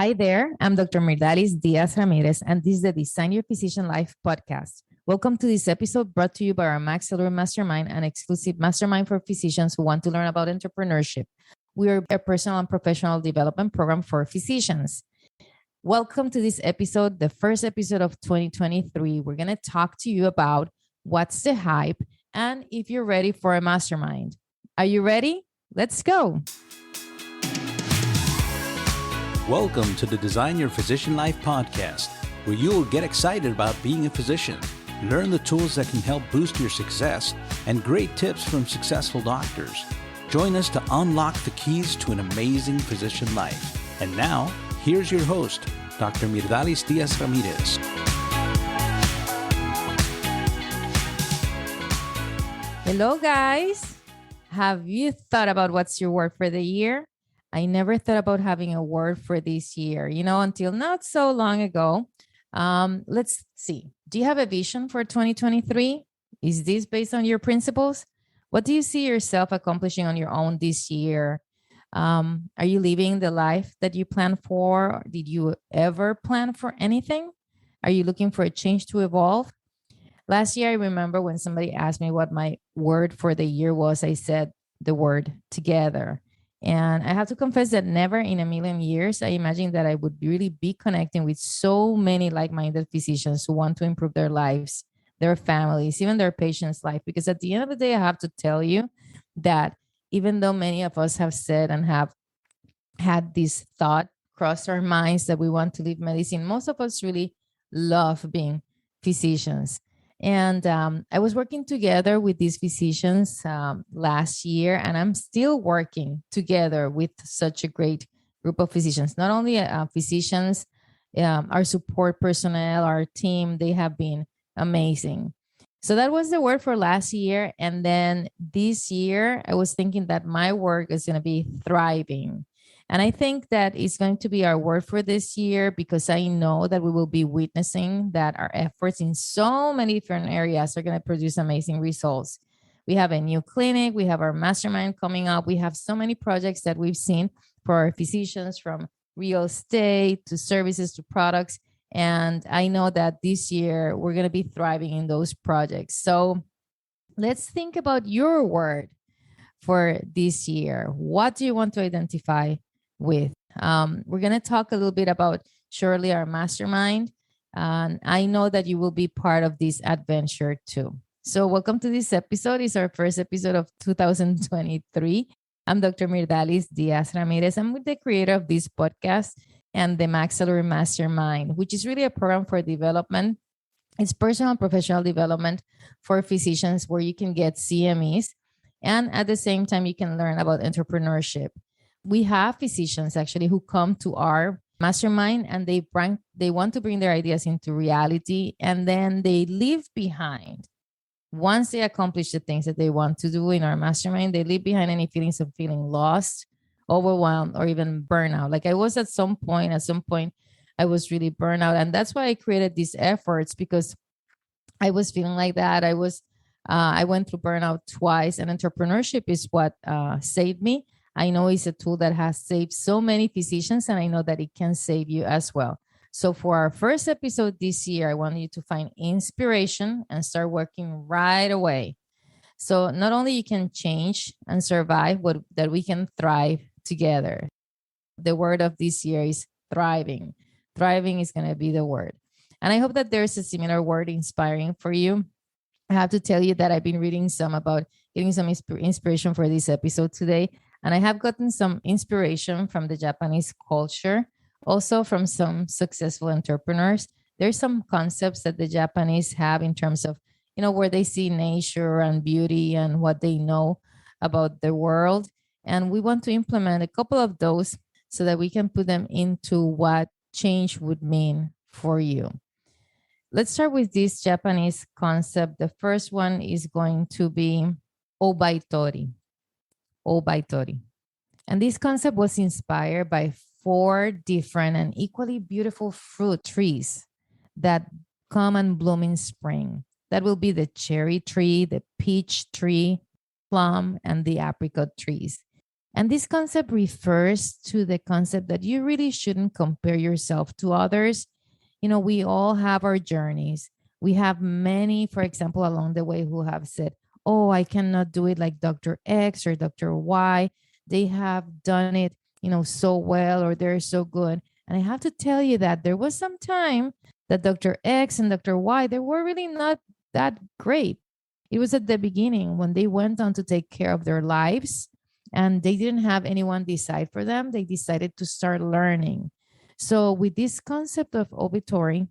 Hi there, I'm Dr. Myrdalis Diaz-Ramirez, and this is the Design Your Physician Life podcast. Welcome to this episode brought to you by our maxAllure Mastermind, an exclusive mastermind for physicians who want to learn about entrepreneurship. We are a personal and professional development program for physicians. Welcome to this episode, the first episode of 2023. We're going to talk to you about what's the hype and if you're ready for a mastermind. Are you ready? Let's go. Welcome to the Design Your Physician Life podcast, where you will get excited about being a physician, learn the tools that can help boost your success, and great tips from successful doctors. Join us to unlock the keys to an amazing physician life. And now, here's your host, Dr. Myrdalis Diaz-Ramirez. Hello, guys. Have you thought about what's your word for the year? I never thought about having a word for this year, until not so long ago. Let's see. Do you have a vision for 2023? Is this based on your principles? What do you see yourself accomplishing on your own this year? Are you living the life that you planned for? Did you ever plan for anything? Are you looking for a change to evolve? Last year, I remember when somebody asked me what my word for the year was, I said the word together. And I have to confess that never in a million years, I imagined that I would really be connecting with so many like-minded physicians who want to improve their lives, their families, even their patients' life. Because at the end of the day, I have to tell you that even though many of us have said and have had this thought cross our minds that we want to leave medicine, most of us really love being physicians. And I was working together with these physicians last year, and I'm still working together with such a great group of physicians. Not only physicians, our support personnel, our team, they have been amazing. So that was the word for last year. And then this year, I was thinking that my work is going to be thriving. And I think that it's going to be our word for this year because I know that we will be witnessing that our efforts in so many different areas are going to produce amazing results. We have a new clinic. We have our mastermind coming up. We have so many projects that we've seen for our physicians, from real estate to services to products. And I know that this year we're going to be thriving in those projects. So let's think about your word for this year. What do you want to identify with? We're going to talk a little bit about shortly our mastermind. And I know that you will be part of this adventure too. So welcome to this episode. It's our first episode of 2023. I'm Dr. Myrdalis Diaz-Ramirez. I'm with the creator of this podcast and the maxAllure Mastermind, which is really a program for development. It's personal and professional development for physicians where you can get CMEs. And at the same time, you can learn about entrepreneurship. We have physicians actually who come to our mastermind and they want to bring their ideas into reality, and then they leave behind. Once they accomplish the things that they want to do in our mastermind, they leave behind any feelings of feeling lost, overwhelmed, or even burnout. Like I was at some point, I was really burnt out. And that's why I created these efforts, because I was feeling like that. I went through burnout twice, and entrepreneurship is what saved me. I know it's a tool that has saved so many physicians, and I know that it can save you as well. So for our first episode this year, I want you to find inspiration and start working right away. So not only you can change and survive, but that we can thrive together. The word of this year is thriving. Thriving is going to be the word. And I hope that there's a similar word inspiring for you. I have to tell you that I've been reading some about getting some inspiration for this episode today. And I have gotten some inspiration from the Japanese culture, also from some successful entrepreneurs. There's some concepts that the Japanese have in terms of, where they see nature and beauty and what they know about the world. And we want to implement a couple of those so that we can put them into what change would mean for you. Let's start with this Japanese concept. The first one is going to be obaitori. Obaitori. And this concept was inspired by 4 different and equally beautiful fruit trees that come and bloom in spring. That will be the cherry tree, the peach tree, plum, and the apricot trees. And this concept refers to the concept that you really shouldn't compare yourself to others. We all have our journeys. We have many, for example, along the way who have said, oh, I cannot do it like Dr. X or Dr. Y. They have done it, so well, or they're so good. And I have to tell you that there was some time that Dr. X and Dr. Y, they were really not that great. It was at the beginning when they went on to take care of their lives and they didn't have anyone decide for them. They decided to start learning. So with this concept of obituary,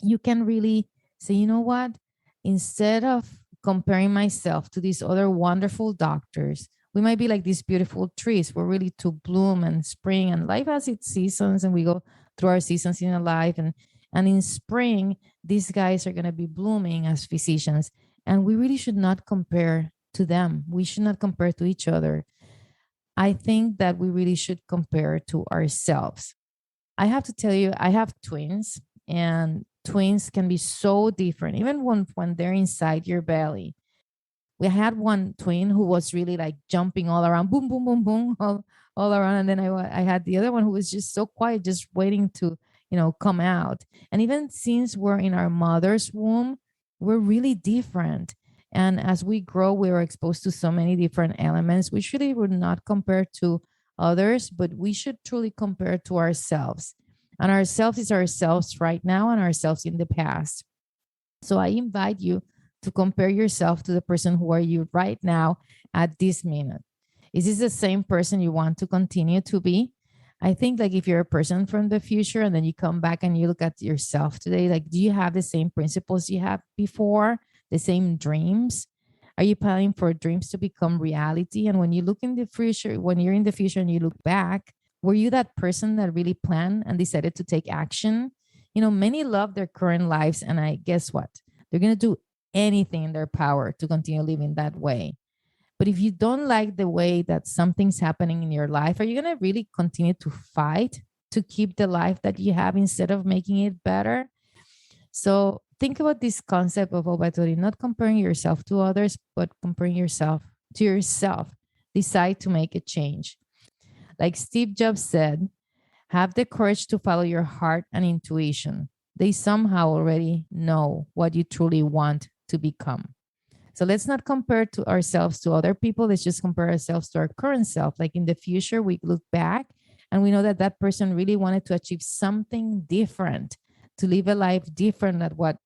you can really say, you know what? Instead of comparing myself to these other wonderful doctors, we might be like these beautiful trees. We're really to bloom and spring, and life has its seasons, and we go through our seasons in our life. And in spring, these guys are going to be blooming as physicians, and we really should not compare to them. We should not compare to each other. I think that we really should compare to ourselves. I have to tell you, I have twins, and twins can be so different, even when they're inside your belly. We had one twin who was really like jumping all around, boom, boom, boom, boom, all around. And then I had the other one who was just so quiet, just waiting to, come out. And even since we're in our mother's womb, we're really different. And as we grow, we are exposed to so many different elements. We really would not compare to others, but we should truly compare to ourselves. And ourselves is ourselves right now and ourselves in the past. So I invite you to compare yourself to the person who are you right now at this minute. Is this the same person you want to continue to be? I think like if you're a person from the future and then you come back and you look at yourself today, like, do you have the same principles you had before, the same dreams? Are you planning for dreams to become reality? And when you look in the future, when you're in the future and you look back, were you that person that really planned and decided to take action? Many love their current lives, and I guess what? They're going to do anything in their power to continue living that way. But if you don't like the way that something's happening in your life, are you going to really continue to fight to keep the life that you have instead of making it better? So think about this concept of obituary, not comparing yourself to others, but comparing yourself to yourself. Decide to make a change. Like Steve Jobs said, have the courage to follow your heart and intuition. They somehow already know what you truly want to become. So let's not compare to ourselves to other people. Let's just compare ourselves to our current self. Like in the future, we look back and we know that that person really wanted to achieve something different, to live a life different than what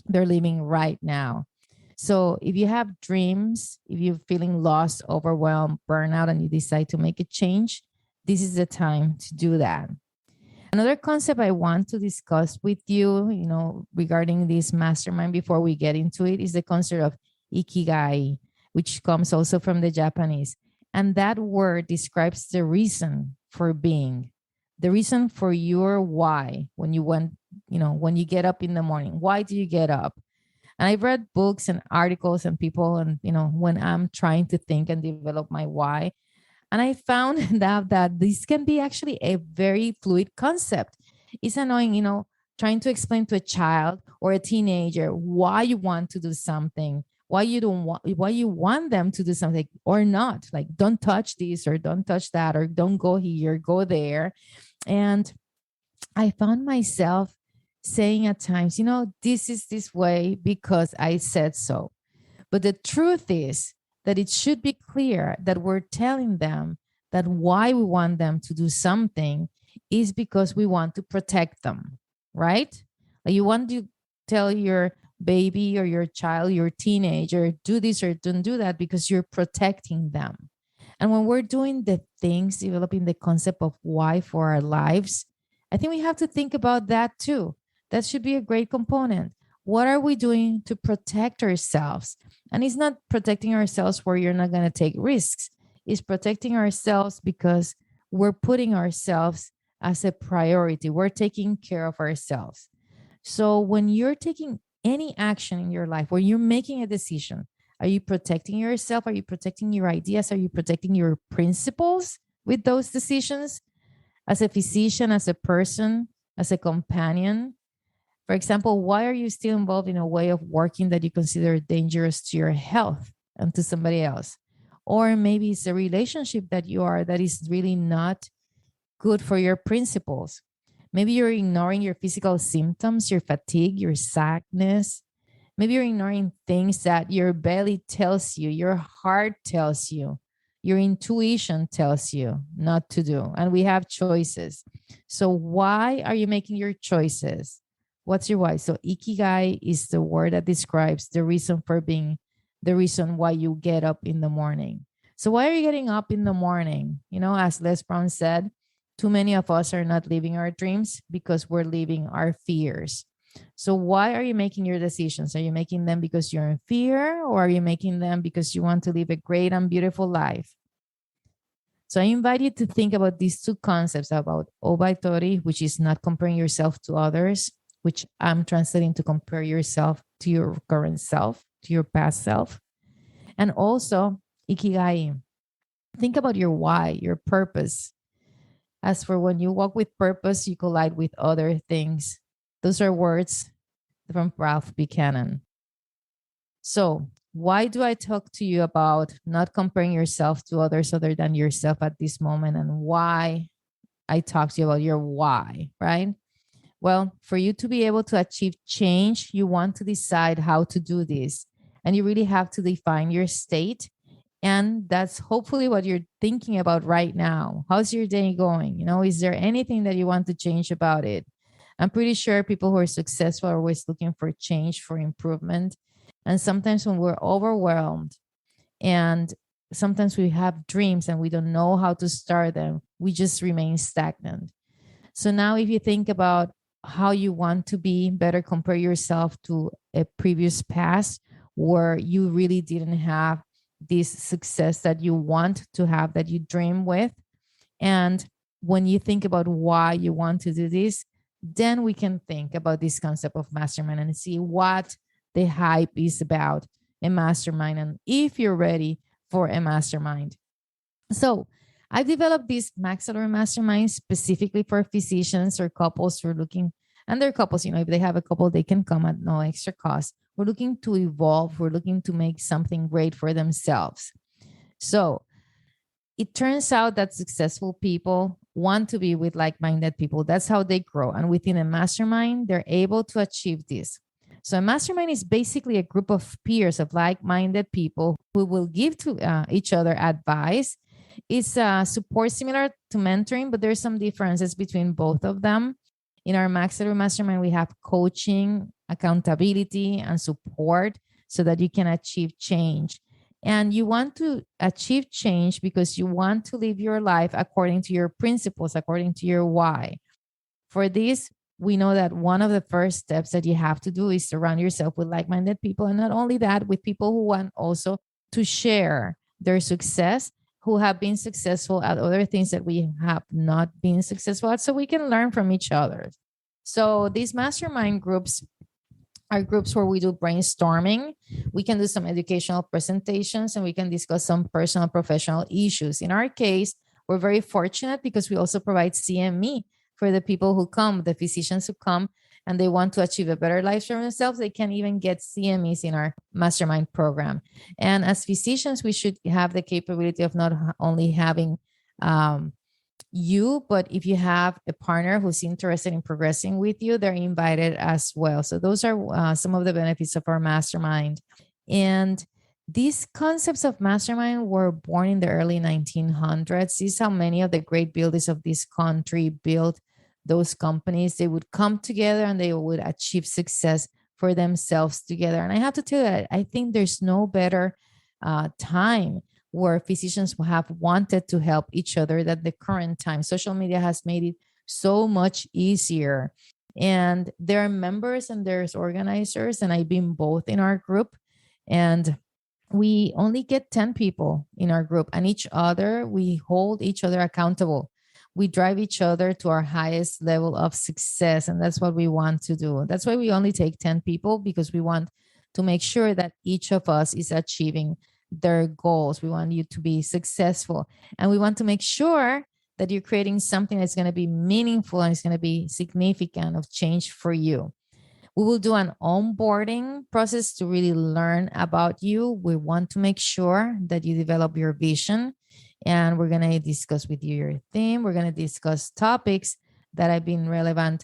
they're living right now. So if you have dreams, if you're feeling lost, overwhelmed, burnout, and you decide to make a change, this is the time to do that. Another concept I want to discuss with you, regarding this mastermind before we get into it is the concept of ikigai, which comes also from the Japanese. And that word describes the reason for being, the reason for your why when you get up in the morning. Why do you get up? And I've read books and articles and people, and, when I'm trying to think and develop my why, and I found out that this can be actually a very fluid concept. It's annoying, trying to explain to a child or a teenager why you want to do something, why you want them to do something or not. Like, don't touch this or don't touch that, or don't go here, go there. And I found myself saying at times, this is this way because I said so. But the truth is that it should be clear that we're telling them that why we want them to do something is because we want to protect them, right? Like, you want to tell your baby or your child, your teenager, do this or don't do that because you're protecting them. And when we're doing the things, developing the concept of why for our lives, I think we have to think about that too. That should be a great component. What are we doing to protect ourselves? And it's not protecting ourselves where you're not going to take risks. It's protecting ourselves because we're putting ourselves as a priority. We're taking care of ourselves. So when you're taking any action in your life, when you're making a decision, are you protecting yourself? Are you protecting your ideas? Are you protecting your principles with those decisions? As a physician, as a person, as a companion? For example, why are you still involved in a way of working that you consider dangerous to your health and to somebody else? Or maybe it's a relationship that you are that is really not good for your principles. Maybe you're ignoring your physical symptoms, your fatigue, your sadness. Maybe you're ignoring things that your belly tells you, your heart tells you, your intuition tells you not to do. And we have choices. So, why are you making your choices? What's your why? So, ikigai is the word that describes the reason for being, the reason why you get up in the morning. So, why are you getting up in the morning? As Les Brown said, too many of us are not living our dreams because we're living our fears. So why are you making your decisions? Are you making them because you're in fear, or are you making them because you want to live a great and beautiful life? So I invite you to think about these two concepts about obaitori, which is not comparing yourself to others, which I'm translating to compare yourself to your current self, to your past self, and also ikigai. Think about your why, your purpose. As for when you walk with purpose, you collide with other things. Those are words from Ralph Buchanan. So, why do I talk to you about not comparing yourself to others other than yourself at this moment, and why I talk to you about your why, right? Well, for you to be able to achieve change, you want to decide how to do this. And you really have to define your state. And that's hopefully what you're thinking about right now. How's your day going? Is there anything that you want to change about it? I'm pretty sure people who are successful are always looking for change, for improvement. And sometimes when we're overwhelmed and sometimes we have dreams and we don't know how to start them, we just remain stagnant. So now if you think about how you want to be better, compare yourself to a previous past where you really didn't have this success that you want to have, that you dream with. And when you think about why you want to do this, then we can think about this concept of mastermind and see what the hype is about a mastermind and if you're ready for a mastermind. So I developed this maxAllure mastermind specifically for physicians or couples who are looking, and they're couples, if they have a couple, they can come at no extra cost. We're looking to evolve. We're looking to make something great for themselves. So it turns out that successful people want to be with like-minded people. That's how they grow. And within a mastermind, they're able to achieve this. So a mastermind is basically a group of peers of like-minded people who will give to each other advice. It's support similar to mentoring, but there's some differences between both of them. In our maxAllure mastermind, we have coaching, accountability, and support so that you can achieve change. And you want to achieve change because you want to live your life according to your principles, according to your why. For this, we know that one of the first steps that you have to do is surround yourself with like-minded people. And not only that, with people who want also to share their success, who have been successful at other things that we have not been successful at, so we can learn from each other. So these mastermind groups are groups where we do brainstorming. We can do some educational presentations and we can discuss some personal, professional issues. In our case, we're very fortunate because we also provide CME for the people who come, the physicians who come and they want to achieve a better life for themselves. They can even get CMEs in our mastermind program. And as physicians, we should have the capability of not only having you, but if you have a partner who's interested in progressing with you, they're invited as well. So those are some of the benefits of our mastermind. And these concepts of mastermind were born in the early 1900s. This is how many of the great builders of this country built those companies. They would come together and they would achieve success for themselves together. And I have to tell you, I think there's no better time where physicians have wanted to help each other than the current time. Social media has made it so much easier. And there are members and there's organizers, and I've been both in our group. And we only get 10 people in our group, and we hold each other accountable. We drive each other to our highest level of success. And that's what we want to do. That's why we only take 10 people, because we want to make sure that each of us is achieving their goals. We want you to be successful. And we want to make sure that you're creating something that's going to be meaningful and it's going to be significant of change for you. We will do an onboarding process to really learn about you. We want to make sure that you develop your vision, and we're going to discuss with you your theme. We're going to discuss topics that have been relevant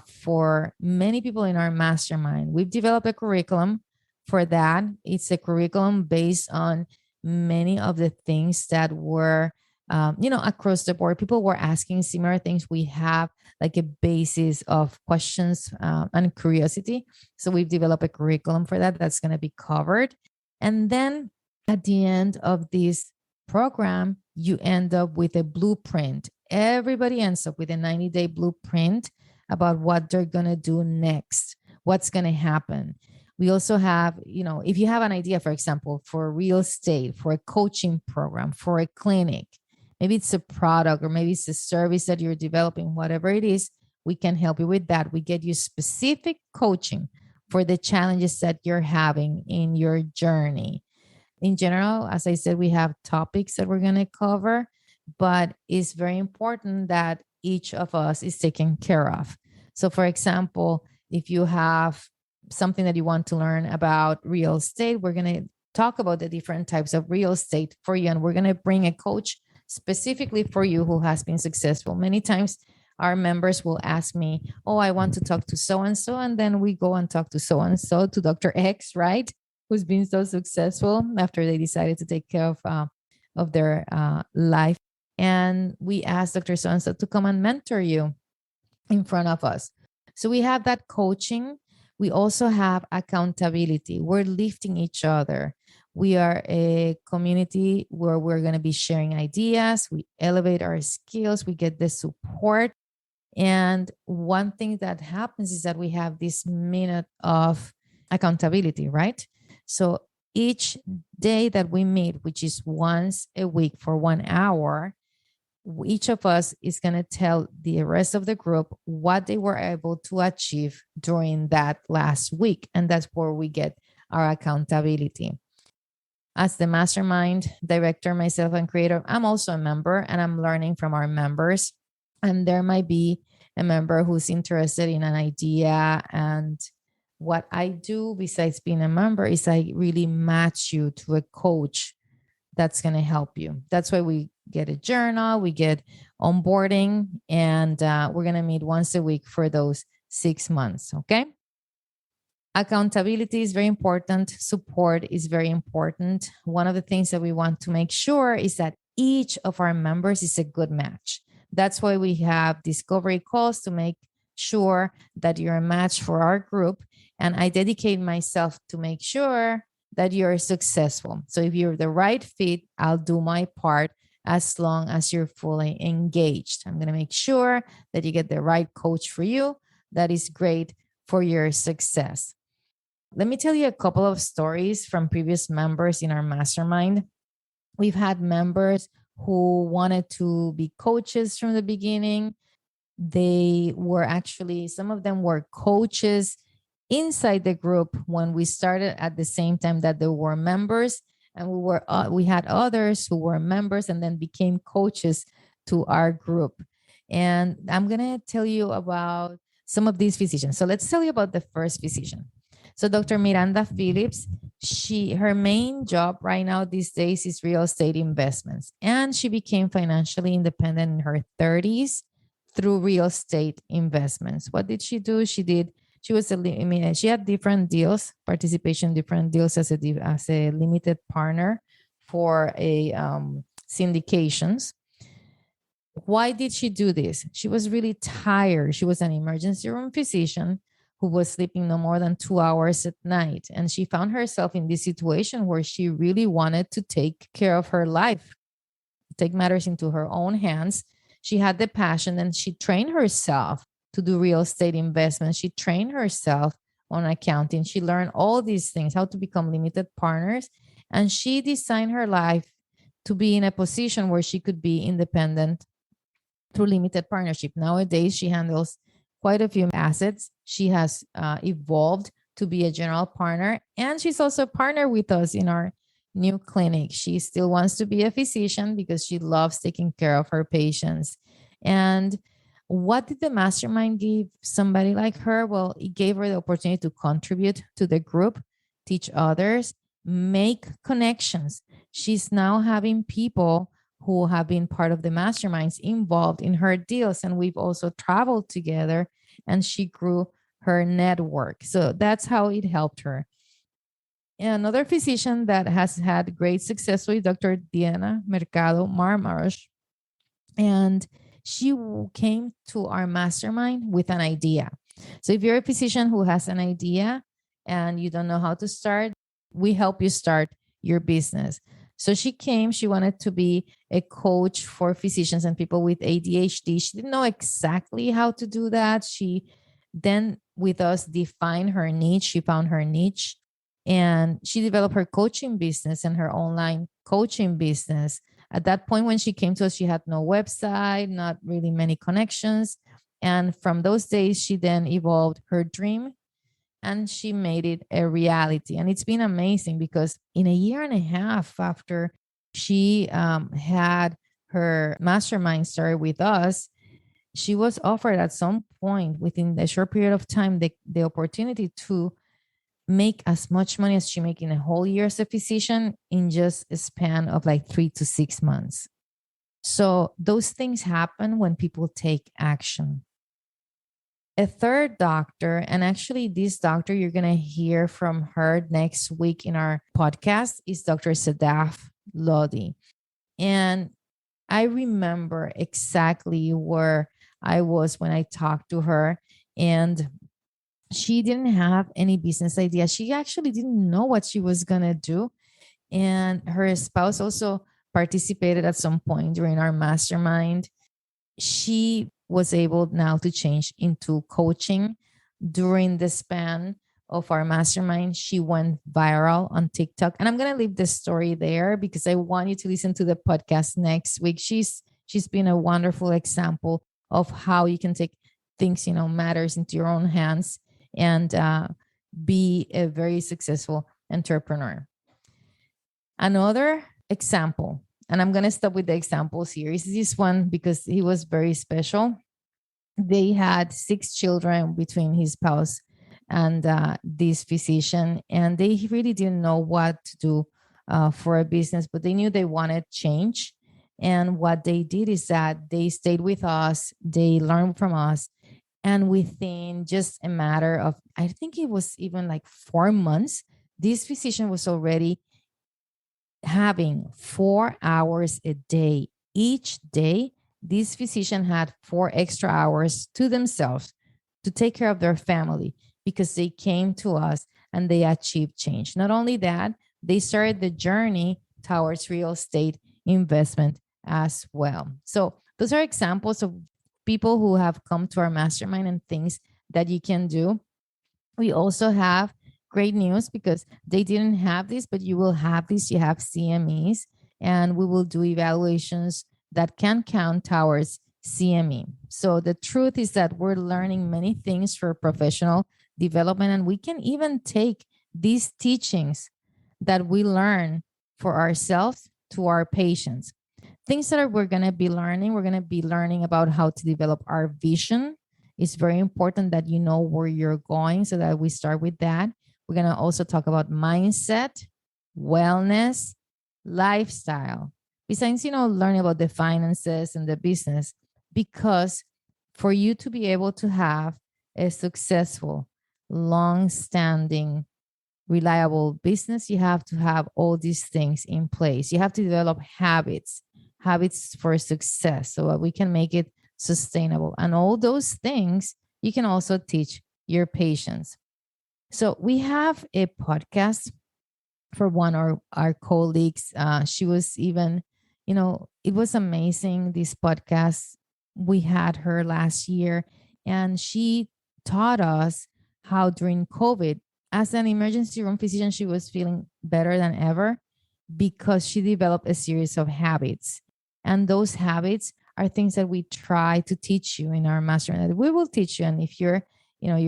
for many people in our mastermind. We've developed a curriculum for that. It's a curriculum based on many of the things that were across the board. People were asking similar things. We have like a basis of questions and curiosity. So we've developed a curriculum for that that's going to be covered. And then at the end of this program, you end up with a blueprint. Everybody ends up with a 90-day blueprint about what they're going to do next, what's going to happen. We also have, if you have an idea, for example, for real estate, for a coaching program, for a clinic, maybe it's a product or maybe it's a service that you're developing, whatever it is, we can help you with that. We get you specific coaching for the challenges that you're having in your journey. In general, as I said, we have topics that we're going to cover, but it's very important that each of us is taken care of. So, for example, if you have something that you want to learn about real estate, we're going to talk about the different types of real estate for you. And we're going to bring a coach specifically for you who has been successful. Many times our members will ask me, oh, I want to talk to so-and-so. And then we go and talk to so-and-so, to Dr. X, right? Who's been so successful after they decided to take care of their life. And we asked Dr. So-and-so to come and mentor you in front of us. So we have that coaching. We also have accountability. We're lifting each other. We are a community where we're going to be sharing ideas. We elevate our skills. We get the support. And one thing that happens is that we have this minute of accountability, right? So each day that we meet, which is once a week for 1 hour, each of us is going to tell the rest of the group what they were able to achieve during that last week. And that's where we get our accountability. As the mastermind director, myself, and creator, I'm also a member, and I'm learning from our members. And there might be a member who's interested in an idea. And what I do besides being a member is I really match you to a coach that's going to help you. That's why we get a journal, we get onboarding, and we're going to meet once a week for those 6 months. Okay. Accountability is very important. Support is very important. One of the things that we want to make sure is that each of our members is a good match. That's why we have discovery calls to make sure that you're a match for our group. And I dedicate myself to make sure that you're successful. So if you're the right fit, I'll do my part as long as you're fully engaged. I'm going to make sure that you get the right coach for you that is great for your success. Let me tell you a couple of stories from previous members in our mastermind. We've had members who wanted to be coaches from the beginning. They were actually, some of them were coaches inside the group when we started at the same time that they were members. And we had others who were members and then became coaches to our group. And I'm going to tell you about some of these physicians. So let's tell you about the first physician. So Dr. Miranda Phillips, her main job right now these days is real estate investments. And she became financially independent in her 30s through real estate investments. What did she do? She had different deals, different deals as a limited partner for a syndications. Why did she do this? She was really tired. She was an emergency room physician who was sleeping no more than 2 hours at night. And she found herself in this situation where she really wanted to take care of her life, take matters into her own hands. She had the passion, and she trained herself to do real estate investments. She trained herself on accounting. She learned all these things, how to become limited partners. And she designed her life to be in a position where she could be independent through limited partnership. Nowadays, she handles quite a few assets. She has evolved to be a general partner, and she's also a partner with us in our new clinic. She still wants to be a physician because she loves taking care of her patients. And What did the mastermind give somebody like her? Well, it gave her the opportunity to contribute to the group, teach others, make connections. She's now having people who have been part of the masterminds involved in her deals. And we've also traveled together, and she grew her network. So that's how it helped her. Another physician that has had great success with Dr. Diana Mercado Marmaros, and she came to our mastermind with an idea. So if you're a physician who has an idea and you don't know how to start, we help you start your business. So she came, she wanted to be a coach for physicians and people with ADHD. She didn't know exactly how to do that. She then, with us, defined her niche. She found her niche, and she developed her coaching business and her online coaching business. At that point, when she came to us, she had no website, not really many connections. And from those days, she then evolved her dream and she made it a reality. And it's been amazing because in a year and a half after she had her mastermind started with us, she was offered at some point within a short period of time the opportunity to make as much money as she make in a whole year as a physician in just a span of like 3 to 6 months. So those things happen when people take action. A third doctor, and actually this doctor you're going to hear from her next week in our podcast, is Dr. Sadaf Lodi. And I remember exactly where I was when I talked to her, and she didn't have any business idea. She actually didn't know what she was going to do. And her spouse also participated at some point during our mastermind. She was able now to change into coaching. During the span of our mastermind, she went viral on TikTok. And I'm going to leave the story there because I want you to listen to the podcast next week. She's been a wonderful example of how you can take things, matters into your own hands and be a very successful entrepreneur. Another example, and I'm going to stop with the examples here, is this one because he was very special. They had 6 children between his spouse and this physician, and they really didn't know what to do for a business, but they knew they wanted change. And what they did is that they stayed with us, they learned from us, and within just a matter of, I think it was even like 4 months, this physician was already having 4 hours a day. Each day, this physician had 4 extra hours to themselves to take care of their family because they came to us and they achieved change. Not only that, they started the journey towards real estate investment as well. So those are examples of people who have come to our mastermind and things that you can do. We also have great news because they didn't have this, but you will have this. You have CMEs, and we will do evaluations that can count towards CME. So the truth is that we're learning many things for professional development, and we can even take these teachings that we learn for ourselves to our patients. Things that we're going to be learning about how to develop our vision. It's very important that you know where you're going so that we start with that. We're going to also talk about mindset, wellness, lifestyle. Besides, learning about the finances and the business, because for you to be able to have a successful, long-standing, reliable business, you have to have all these things in place. You have to develop habits for success so that we can make it sustainable. And all those things you can also teach your patients. So we have a podcast for one of our colleagues. She was even, it was amazing, this podcast. We had her last year, and she taught us how during COVID, as an emergency room physician, she was feeling better than ever because she developed a series of habits. And those habits are things that we try to teach you in our mastermind. We will teach you. And if you're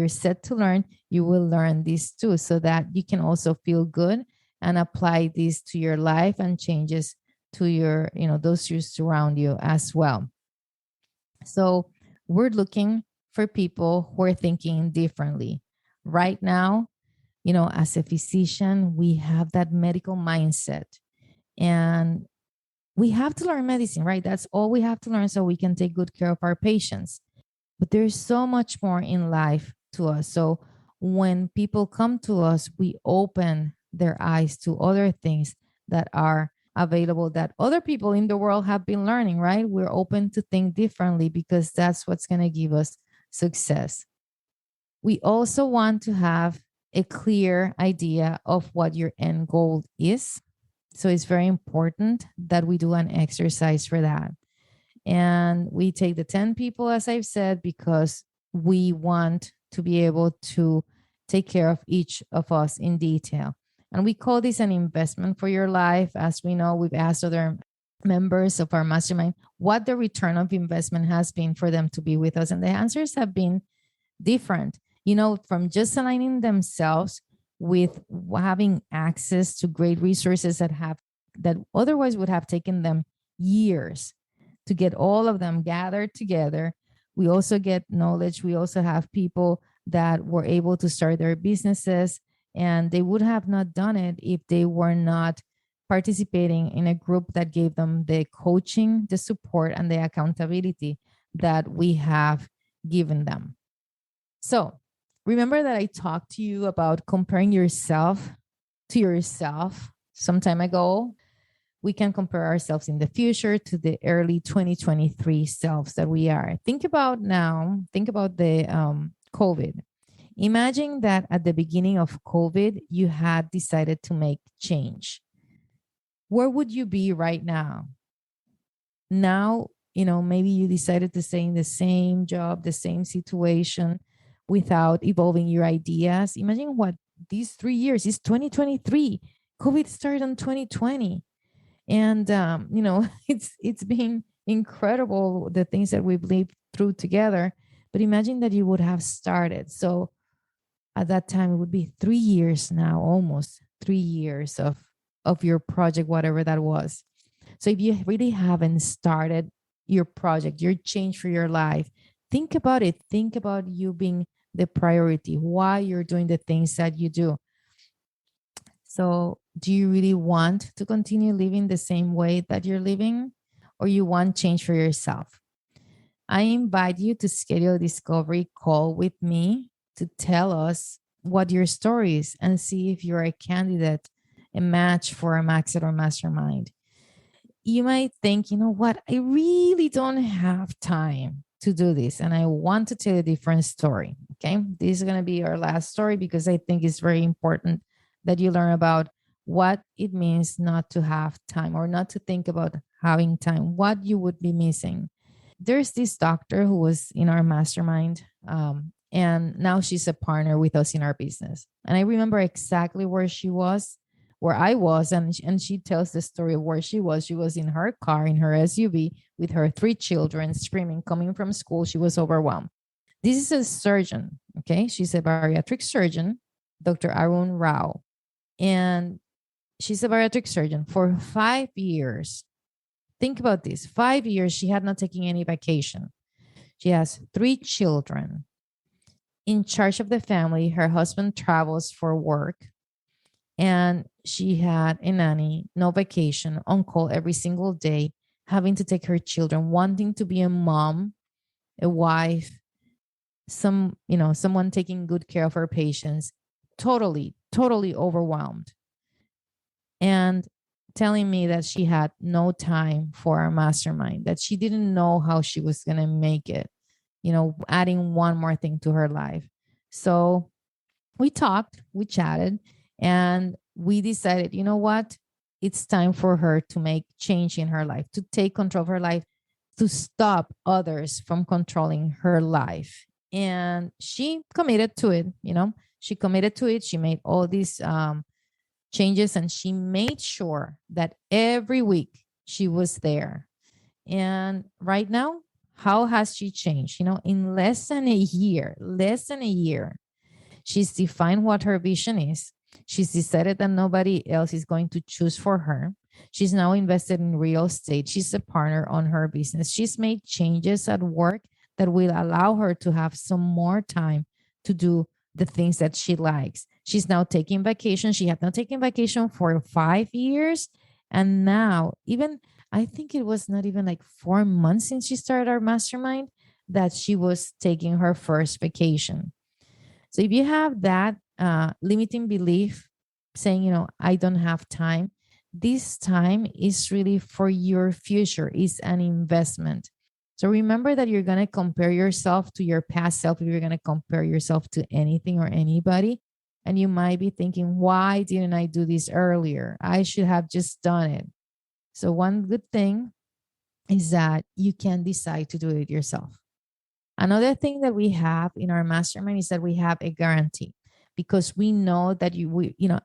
set to learn, you will learn this too, so that you can also feel good and apply this to your life and changes to your, those who surround you as well. So We're looking for people who are thinking differently. Right now, as a physician, we have that medical mindset, and we have to learn medicine, right? That's all we have to learn so we can take good care of our patients. But there's so much more in life to us. So when people come to us, we open their eyes to other things that are available that other people in the world have been learning, right? We're open to think differently because that's what's going to give us success. We also want to have a clear idea of what your end goal is. So it's very important that we do an exercise for that. And we take the 10 people, as I've said, because we want to be able to take care of each of us in detail. And we call this an investment for your life. As we know, we've asked other members of our mastermind what the return of investment has been for them to be with us. And the answers have been different, from just aligning themselves with having access to great resources that otherwise would have taken them years to get all of them gathered together. We also get knowledge. We also have people that were able to start their businesses, and they would have not done it if they were not participating in a group that gave them the coaching, the support, and the accountability that we have given them. So remember that I talked to you about comparing yourself to yourself some time ago. We can compare ourselves in the future to the early 2023 selves that we are. Think about the COVID. Imagine that at the beginning of COVID, you had decided to make change. Where would you be right now? Now, maybe you decided to stay in the same job, the same situation without evolving your ideas. Imagine what these 3 years is 2023. COVID started in 2020. And it's been incredible, the things that we've lived through together. But imagine that you would have started. So at that time, it would be 3 years now, almost 3 years of your project, whatever that was. So if you really haven't started your project, your change for your life, think about it. Think about you being the priority, why you're doing the things that you do. So do you really want to continue living the same way that you're living, or you want change for yourself? I invite you to schedule a discovery call with me to tell us what your story is and see if you're a candidate, a match for a maxAllure mastermind. You might think, you know what, I really don't have time to do this, and I want to tell a different story. Okay, this is going to be our last story because I think it's very important that you learn about what it means not to have time or not to think about having time, what you would be missing. There's this doctor who was in our mastermind, and now she's a partner with us in our business. And I remember exactly where I was, and she tells the story of where she was. She was in her car, in her SUV, with her 3 children, screaming, coming from school. She was overwhelmed. This is a surgeon, okay? She's a bariatric surgeon, Dr. Arun Rao. And she's a bariatric surgeon for 5 years. Think about this. 5 years, she had not taken any vacation. She has 3 children. In charge of the family, her husband travels for work. And she had a nanny, no vacation, on call every single day, having to take her children, wanting to be a mom, a wife, someone taking good care of her patients, totally overwhelmed. And telling me that she had no time for our mastermind, that she didn't know how she was going to make it, adding one more thing to her life. So we talked, we chatted, and we decided, you know what? It's time for her to make change in her life, to take control of her life, to stop others from controlling her life. And she committed to it, She committed to it. She made all these changes, and she made sure that every week she was there. And right now, how has she changed? In less than a year, she's defined what her vision is. She's decided that nobody else is going to choose for her. She's now invested in real estate. She's a partner on her business. She's made changes at work that will allow her to have some more time to do the things that she likes. She's now taking vacation. She had not taken vacation for 5 years. And now, even I think it was not even like 4 months since she started our mastermind that she was taking her first vacation. So if you have that limiting belief saying, I don't have time, this time is really for your future, is an investment. So remember that you're going to compare yourself to your past self if you're going to compare yourself to anything or anybody. And you might be thinking, why didn't I do this earlier? I should have just done it. So one good thing is that you can decide to do it yourself. Another thing that we have in our mastermind is that we have a guarantee, because we know that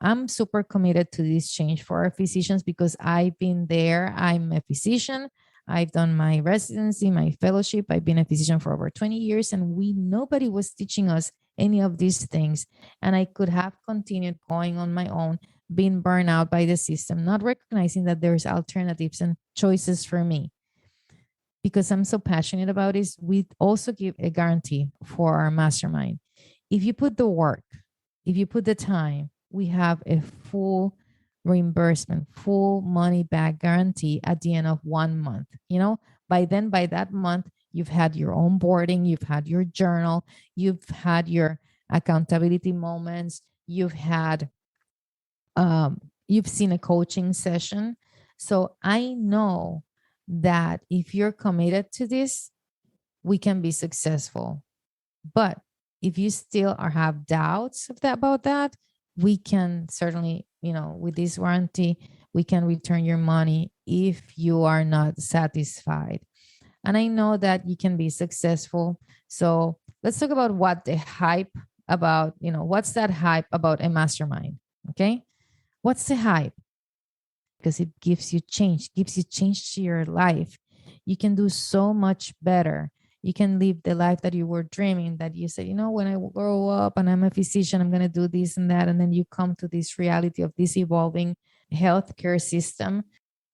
I'm super committed to this change for our physicians because I've been there. I'm a physician. I've done my residency, my fellowship. I've been a physician for over 20 years, and nobody was teaching us any of these things. And I could have continued going on my own, being burned out by the system, not recognizing that there's alternatives and choices for me. Because I'm so passionate about this, we also give a guarantee for our mastermind. If you put the work, if you put the time, we have a full reimbursement, full money back guarantee at the end of 1 month. By that month, you've had your onboarding, you've had your journal, you've had your accountability moments, you've seen a coaching session. So I know that if you're committed to this, we can be successful. But if you still have doubts about that, we can certainly, with this warranty, we can return your money if you are not satisfied. And I know that you can be successful. So let's talk about what the hype about, what's that hype about a mastermind? Okay. What's the hype? Because it gives you change to your life. You can do so much better. You can live the life that you were dreaming, that you said, when I grow up and I'm a physician, I'm going to do this and that. And then you come to this reality of this evolving healthcare system.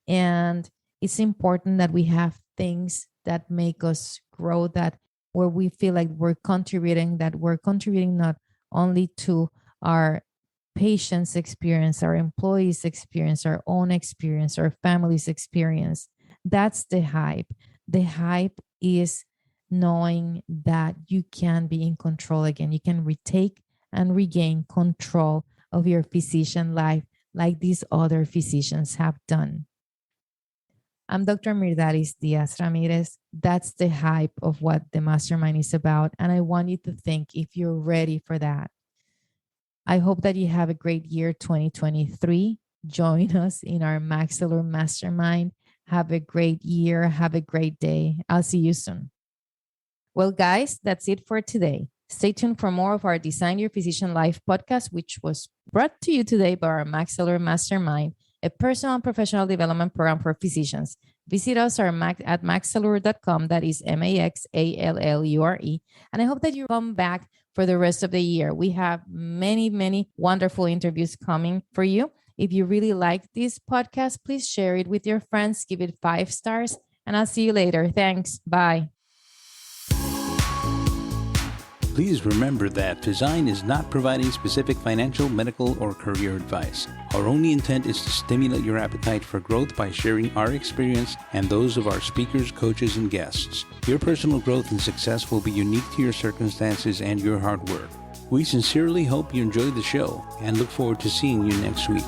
And it's important that we have things that make us grow, that where we feel like we're contributing not only to our patients' experience, our employees' experience, our own experience, our family's experience. That's the hype. The hype is knowing that you can be in control again. You can retake and regain control of your physician life like these other physicians have done. I'm Dr. Myrdalis Diaz-Ramirez. That's the hype of what the mastermind is about. And I want you to think if you're ready for that. I hope that you have a great year 2023. Join us in our maxAllure Mastermind. Have a great year. Have a great day. I'll see you soon. Well, guys, that's it for today. Stay tuned for more of our Design Your Physician Life podcast, which was brought to you today by our maxAllure Mastermind, a personal and professional development program for physicians. Visit us at maxallure.com. That is MAXALLURE. And I hope that you come back for the rest of the year. We have many, many wonderful interviews coming for you. If you really like this podcast, please share it with your friends. Give it 5 stars. And I'll see you later. Thanks. Bye. Please remember that Design is not providing specific financial, medical, or career advice. Our only intent is to stimulate your appetite for growth by sharing our experience and those of our speakers, coaches, and guests. Your personal growth and success will be unique to your circumstances and your hard work. We sincerely hope you enjoyed the show and look forward to seeing you next week.